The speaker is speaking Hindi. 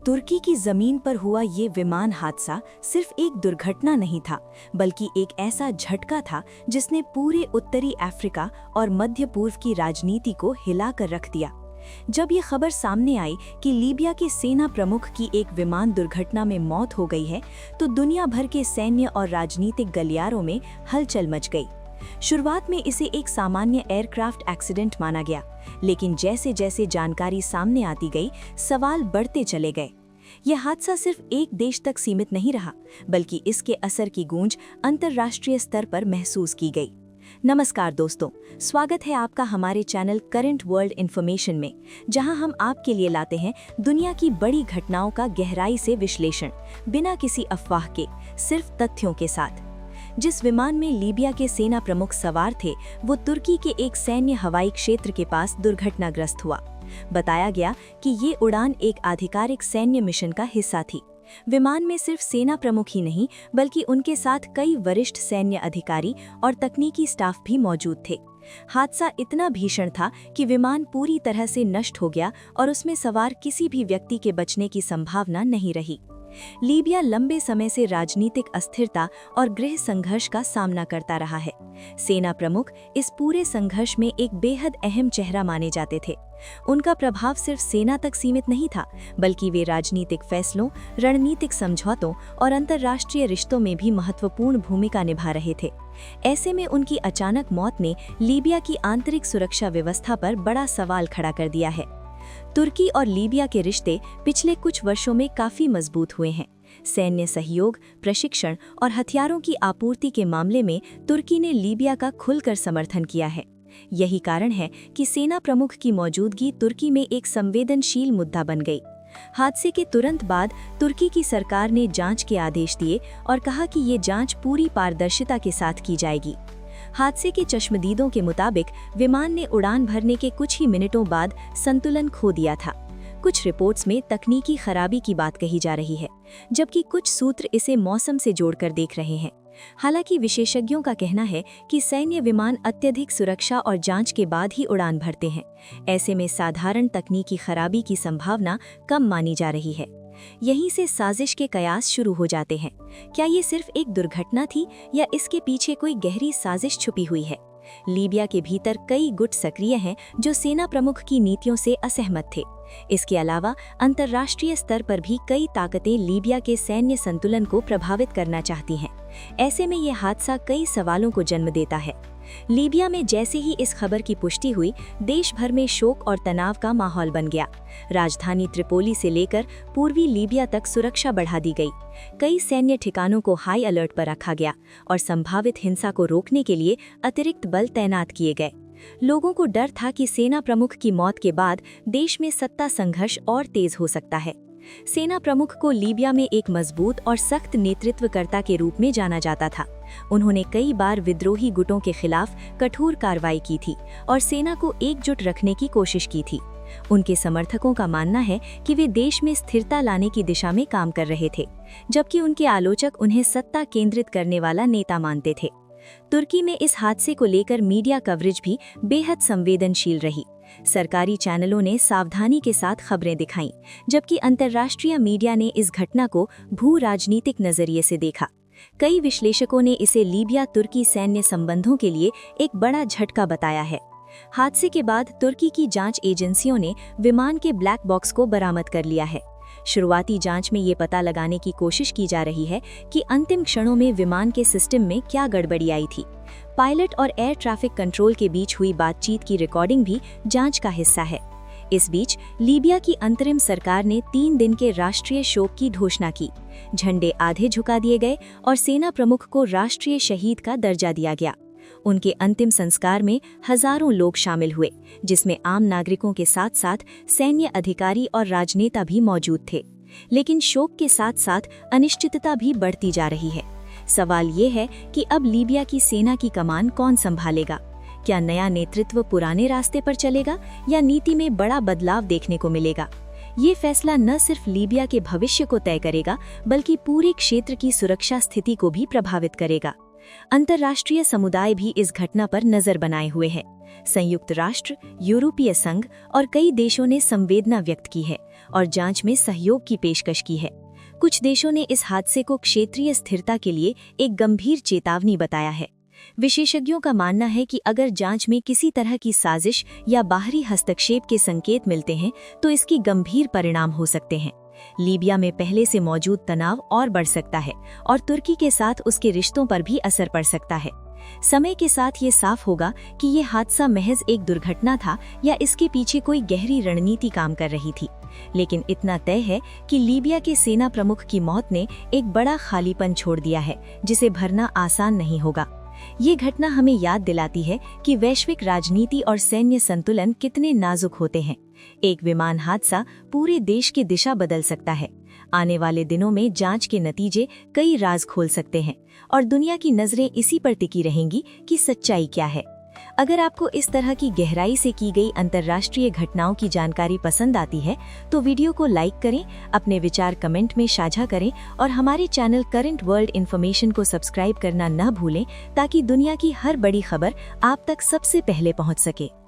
तुर्की की जमीन पर हुआ ये विमान हादसा सिर्फ एक दुर्घटना नहीं था, बल्कि एक ऐसा झटका था जिसने पूरे उत्तरी अफ्रीका और मध्य पूर्व की राजनीति को हिलाकर रख दिया। जब ये खबर सामने आई कि लीबिया के सेना प्रमुख की एक विमान दुर्घटना में मौत हो गई है, तो दुनिया भर के सैन्य और राजनीतिक गलियारों में हलचल मच गई। शुरुआत में इसे एक सामान्य एयरक्राफ्ट एक्सीडेंट माना गया, लेकिन जैसे जैसे जानकारी सामने आती गई, सवाल बढ़ते चले गए। यह हादसा सिर्फ एक देश तक सीमित नहीं रहा, बल्कि इसके असर की गूंज अंतर्राष्ट्रीय स्तर पर महसूस की गई। नमस्कार दोस्तों, स्वागत है आपका हमारे चैनल करंट वर्ल्ड इन्फॉर्मेशन में, जहां हम आपके लिए लाते हैं दुनिया की बड़ी घटनाओं का गहराई से विश्लेषण, बिना किसी अफवाह के, सिर्फ तथ्यों के साथ। जिस विमान में लीबिया के सेना प्रमुख सवार थे, वो तुर्की के एक सैन्य हवाई क्षेत्र के पास दुर्घटनाग्रस्त हुआ। बताया गया कि ये उड़ान एक आधिकारिक सैन्य मिशन का हिस्सा थी। विमान में सिर्फ सेना प्रमुख ही नहीं, बल्कि उनके साथ कई वरिष्ठ सैन्य अधिकारी और तकनीकी स्टाफ भी मौजूद थे। हादसा इतना भीषण था कि विमान पूरी तरह से नष्ट हो गया और उसमें सवार किसी भी व्यक्ति के बचने की संभावना नहीं रही। लीबिया लंबे समय से राजनीतिक अस्थिरता और गृह संघर्ष का सामना करता रहा है। सेना प्रमुख इस पूरे संघर्ष में एक बेहद अहम चेहरा माने जाते थे। उनका प्रभाव सिर्फ सेना तक सीमित नहीं था, बल्कि वे राजनीतिक फैसलों, रणनीतिक समझौतों और अंतर्राष्ट्रीय रिश्तों में भी महत्वपूर्ण भूमिका निभा रहे थे। ऐसे में उनकी अचानक मौत ने लीबिया की आंतरिक सुरक्षा व्यवस्था पर बड़ा सवाल खड़ा कर दिया है। तुर्की और लीबिया के रिश्ते पिछले कुछ वर्षों में काफी मजबूत हुए हैं। सैन्य सहयोग, प्रशिक्षण और हथियारों की आपूर्ति के मामले में तुर्की ने लीबिया का खुलकर समर्थन किया है। यही कारण है कि सेना प्रमुख की मौजूदगी तुर्की में एक संवेदनशील मुद्दा बन गई। हादसे के तुरंत बाद तुर्की की सरकार ने जांच के आदेश दिए और कहा कि ये जांच पूरी पारदर्शिता के साथ की जाएगी। हादसे के चश्मदीदों के मुताबिक विमान ने उड़ान भरने के कुछ ही मिनटों बाद संतुलन खो दिया था। कुछ रिपोर्ट्स में तकनीकी खराबी की बात कही जा रही है, जबकि कुछ सूत्र इसे मौसम से जोड़कर देख रहे हैं। हालांकि विशेषज्ञों का कहना है कि सैन्य विमान अत्यधिक सुरक्षा और जांच के बाद ही उड़ान भरते हैं। ऐसे में साधारण तकनीकी खराबी की संभावना कम मानी जा रही है। यहीं से साजिश के कयास शुरू हो जाते हैं। क्या ये सिर्फ एक दुर्घटना थी या इसके पीछे कोई गहरी साजिश छुपी हुई है? लीबिया के भीतर कई गुट सक्रिय हैं जो सेना प्रमुख की नीतियों से असहमत थे। इसके अलावा अंतर्राष्ट्रीय स्तर पर भी कई ताकतें लीबिया के सैन्य संतुलन को प्रभावित करना चाहती हैं। ऐसे में यह हादसा कई सवालों को जन्म देता है। लीबिया में जैसे ही इस खबर की पुष्टि हुई, देश भर में शोक और तनाव का माहौल बन गया। राजधानी त्रिपोली से लेकर पूर्वी लीबिया तक सुरक्षा बढ़ा दी गई। कई सैन्य ठिकानों को हाई अलर्ट पर रखा गया और संभावित हिंसा को रोकने के लिए अतिरिक्त बल तैनात किए गए। लोगों को डर था कि सेना प्रमुख की मौत के बाद देश में सत्ता संघर्ष और तेज हो सकता है। सेना प्रमुख को लीबिया में एक मजबूत और सख्त नेतृत्वकर्ता के रूप में जाना जाता था। उन्होंने कई बार विद्रोही गुटों के खिलाफ कठोर कार्रवाई की थी और सेना को एकजुट रखने की कोशिश की थी। उनके समर्थकों का मानना है कि वे देश में स्थिरता लाने की दिशा में काम कर रहे थे, जबकि उनके आलोचक उन्हें सत्ता केंद्रित करने वाला नेता मानते थे। तुर्की में इस हादसे को लेकर मीडिया कवरेज भी बेहद संवेदनशील रही। सरकारी चैनलों ने सावधानी के साथ खबरें दिखाईं, जबकि अंतर्राष्ट्रीय मीडिया ने इस घटना को भू राजनीतिक नजरिए से देखा। कई विश्लेषकों ने इसे लीबिया तुर्की सैन्य संबंधों के लिए एक बड़ा झटका बताया है। हादसे के बाद तुर्की की जांच एजेंसियों ने विमान के ब्लैक बॉक्स को बरामद कर लिया है। शुरुआती जांच में ये पता लगाने की कोशिश की जा रही है कि अंतिम क्षणों में विमान के सिस्टम में क्या गड़बड़ी आई थी। पायलट और एयर ट्रैफिक कंट्रोल के बीच हुई बातचीत की रिकॉर्डिंग भी जांच का हिस्सा है। इस बीच लीबिया की अंतरिम सरकार ने 3 दिन के राष्ट्रीय शोक की घोषणा की। झंडे आधे झुका दिए गए और सेना प्रमुख को राष्ट्रीय शहीद का दर्जा दिया गया। उनके अंतिम संस्कार में हजारों लोग शामिल हुए, जिसमें आम नागरिकों के साथ साथ सैन्य अधिकारी और राजनेता भी मौजूद थे। लेकिन शोक के साथ साथ अनिश्चितता भी बढ़ती जा रही है। सवाल ये है कि अब लीबिया की सेना की कमान कौन संभालेगा? क्या नया नेतृत्व पुराने रास्ते पर चलेगा या नीति में बड़ा बदलाव देखने को मिलेगा? ये फैसला न सिर्फ लीबिया के भविष्य को तय करेगा, बल्कि पूरे क्षेत्र की सुरक्षा स्थिति को भी प्रभावित करेगा। अंतर्राष्ट्रीय समुदाय भी इस घटना पर नजर बनाए हुए है। संयुक्त राष्ट्र, यूरोपीय संघ और कई देशों ने संवेदना व्यक्त की है और जांच में सहयोग की पेशकश की है। कुछ देशों ने इस हादसे को क्षेत्रीय स्थिरता के लिए एक गंभीर चेतावनी बताया है। विशेषज्ञों का मानना है कि अगर जांच में किसी तरह की साजिश या बाहरी हस्तक्षेप के संकेत मिलते हैं तो इसकी गंभीर परिणाम हो सकते हैं। लीबिया में पहले से मौजूद तनाव और बढ़ सकता है और तुर्की के साथ उसके रिश्तों पर भी असर पड़ सकता है। समय के साथ ये साफ होगा कि ये हादसा महज एक दुर्घटना था या इसके पीछे कोई गहरी रणनीति काम कर रही थी। लेकिन इतना तय है कि लीबिया के सेना प्रमुख की मौत ने एक बड़ा खालीपन छोड़ दिया है, जिसे भरना आसान नहीं होगा। ये घटना हमें याद दिलाती है कि वैश्विक राजनीति और सैन्य संतुलन कितने नाजुक होते हैं। एक विमान हादसा पूरे देश की दिशा बदल सकता है। आने वाले दिनों में जांच के नतीजे कई राज खोल सकते हैं और दुनिया की नजरें इसी पर टिकी रहेंगी कि सच्चाई क्या है। अगर आपको इस तरह की गहराई से की गई अंतर्राष्ट्रीय घटनाओं की जानकारी पसंद आती है तो वीडियो को लाइक करें, अपने विचार कमेंट में साझा करें और हमारे चैनल करंट वर्ल्ड इन्फॉर्मेशन को सब्सक्राइब करना न भूलें ताकि दुनिया की हर बड़ी खबर आप तक सबसे पहले पहुंच सके।